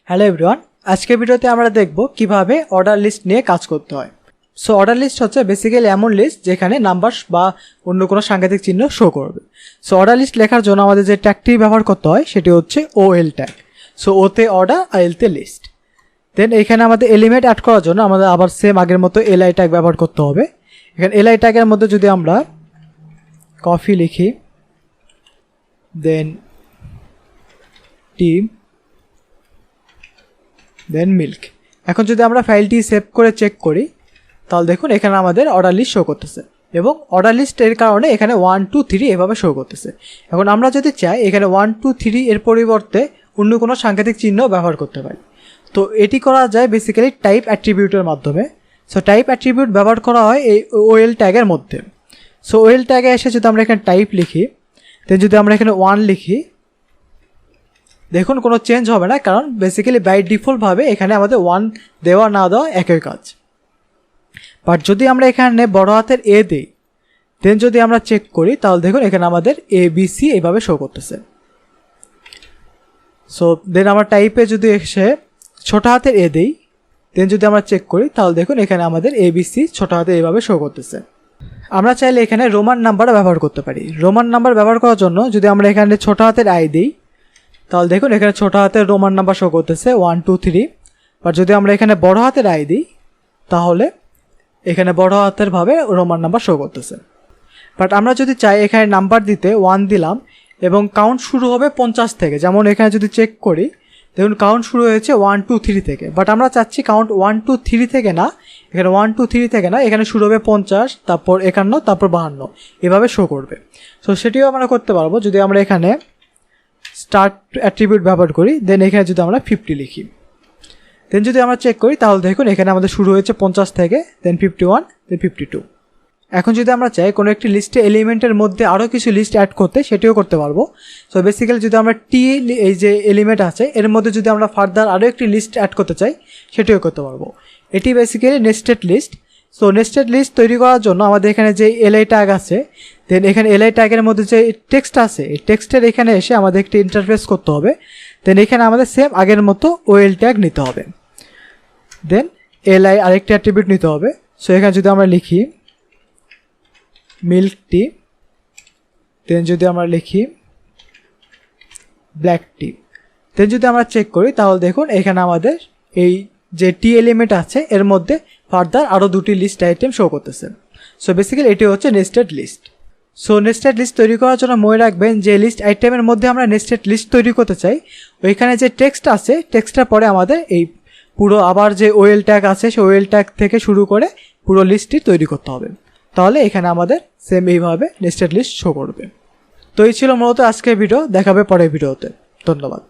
Hello everyone, আজকের ভিডিওতে আমরা দেখব কিভাবে অর্ডার লিস্ট নিয়ে কাজ করতে হয়। সো অর্ডার লিস্ট হচ্ছে বেসিক্যালি এমন লিস্ট যেখানে নাম্বার বা অন্য কোনো সাংকেতিক চিহ্ন শো করবে। সো অর্ডার লিস্ট লেখার জন্য আমাদের যে ট্যাগটি ব্যবহার করতে হয় সেটি হচ্ছে OL ট্যাগ। সো ওতে অর্ডার আর এলতে লিস্ট। দেন এখানে আমাদের এলিমেন্ট অ্যাড করার জন্য আমাদের আবার সেম আগের মতো LI ট্যাগ ব্যবহার করতে হবে। এখানে LI ট্যাগের মধ্যে যদি আমরা কফি লিখি, দেন টি, দেন মিল্ক। এখন যদি আমরা ফাইলটি সেভ করে চেক করি তাহলে দেখুন এখানে আমাদের অর্ডার লিস্ট শো করতেছে এবং অর্ডার লিস্টের কারণে এখানে 1 2 3 এভাবে শো করতেছে। এখন আমরা যদি চাই এখানে 1 2 3 এর পরিবর্তে অন্য কোনো সাংকেতিক চিহ্ন ব্যবহার করতে পারি। তো এটি করা যায় বেসিক্যালি টাইপ অ্যাট্রিবিউটের মাধ্যমে। সো টাইপ অ্যাট্রিবিউট ব্যবহার করা হয় এই OL ট্যাগের মধ্যে। সো OL ট্যাগে এসে যদি আমরা এখানে টাইপ লিখি, দেন যদি আমরা এখানে 1 লিখি, দেখুন কোনো চেঞ্জ হবে না, কারণ বেসিক্যালি বাই ডিফল্টভাবে এখানে আমাদের 1 দেওয়া না দেওয়া একই কাজ। বাট যদি আমরা এখানে বড় হাতের A দিই, দেন যদি আমরা চেক করি তাহলে দেখুন এখানে আমাদের ABC এইভাবে শো করতেছে। সো দেন আমরা টাইপে যদি এসে ছোট হাতের A দিই, দেন যদি আমরা চেক করি তাহলে দেখুন এখানে আমাদের ABC ছোট হাতে এইভাবে শো করতেছে। আমরা চাইলে এখানে রোমান নাম্বার ব্যবহার করতে পারি। রোমান নাম্বার ব্যবহার করার জন্য যদি আমরা এখানে ছোট হাতের I দিই তাহলে দেখুন এখানে ছোট হাতের রোমান নাম্বার শো করতেছে 1 2 3। বাট যদি আমরা এখানে বড় হাতের I দিই তাহলে এখানে বড় হাতের ভাবে রোমান নাম্বার শো করতেছে। বাট আমরা যদি চাই এখানে নাম্বার দিতে 1 দিলাম এবং কাউন্ট শুরু হবে 50 থেকে, যেমন এখানে যদি চেক করি দেখুন কাউন্ট শুরু হয়েছে 1 2 3 থেকে। বাট আমরা চাচ্ছি কাউন্ট 1 2 3 থেকে না, এখানে 1 2 3 থেকে না, এখানে শুরু হবে 50, তারপর 51, তারপর 52 এভাবে শো করবে। সো সেটিও আমরা করতে পারবো যদি আমরা এখানে স্টার্ট অ্যাট্রিবিউট ব্যবহার করি, দেন এখানে যদি আমরা 50 লিখি, দেন যদি আমরা চেক করি তাহলে দেখুন এখানে আমাদের শুরু হয়েছে 50 থেকে, দেন 51, দেন 52। এখন যদি আমরা চাই কোনো একটি লিস্টে এলিমেন্টের মধ্যে আরও কিছু লিস্ট অ্যাড করতে, সেটিও করতে পারবো। সো বেসিক্যালি যদি আমরা এই যে এলিমেন্ট আছে এর মধ্যে যদি আমরা ফার্দার আরও একটি লিস্ট অ্যাড করতে চাই সেটিও করতে পারবো। এটি basically nested list. So nested list তৈরি করার জন্য আমাদের এখানে যে LI ট্যাগ আছে, দেন এখানে LI ট্যাগের মধ্যে যে টেক্সট আছে এই টেক্সটের এখানে এসে আমাদের একটি ইন্টারফেস করতে হবে। দেন এখানে আমাদের সেম আগের মতো OL ট্যাগ নিতে হবে, দেন LI আরেকটি অ্যাট্রিবিউট নিতে হবে। সো এখানে যদি আমরা লিখি মিল্ক টি, দেন যদি আমরা লিখি ব্ল্যাক টি, দেন যদি আমরা চেক করি তাহলে দেখুন এখানে আমাদের এই যে টি এলিমেন্ট আছে এর মধ্যে ফার্দার আরও দুটি লিস্ট আইটেম শো করতেছে। সো বেসিক্যালি এটি হচ্ছে nested list. So nested list তৈরি করার জন্য মনে রাখবেন যে লিস্ট আইটেমের মধ্যে আমরা নেস্টেড লিস্ট তৈরি করতে চাই ওইখানে যে টেক্সট আছে টেক্সটের পরে আমাদের এই পুরো আবার যে OL ট্যাগ আছে সেই OL ট্যাগ থেকে শুরু করে পুরো লিস্টটি তৈরি করতে হবে, তাহলে এখানে আমাদের সেম এইভাবে নেস্টেড লিস্ট শো করবে। তো এই ছিল মূলত আজকের ভিডিও, দেখাবে পরের ভিডিওতে। ধন্যবাদ।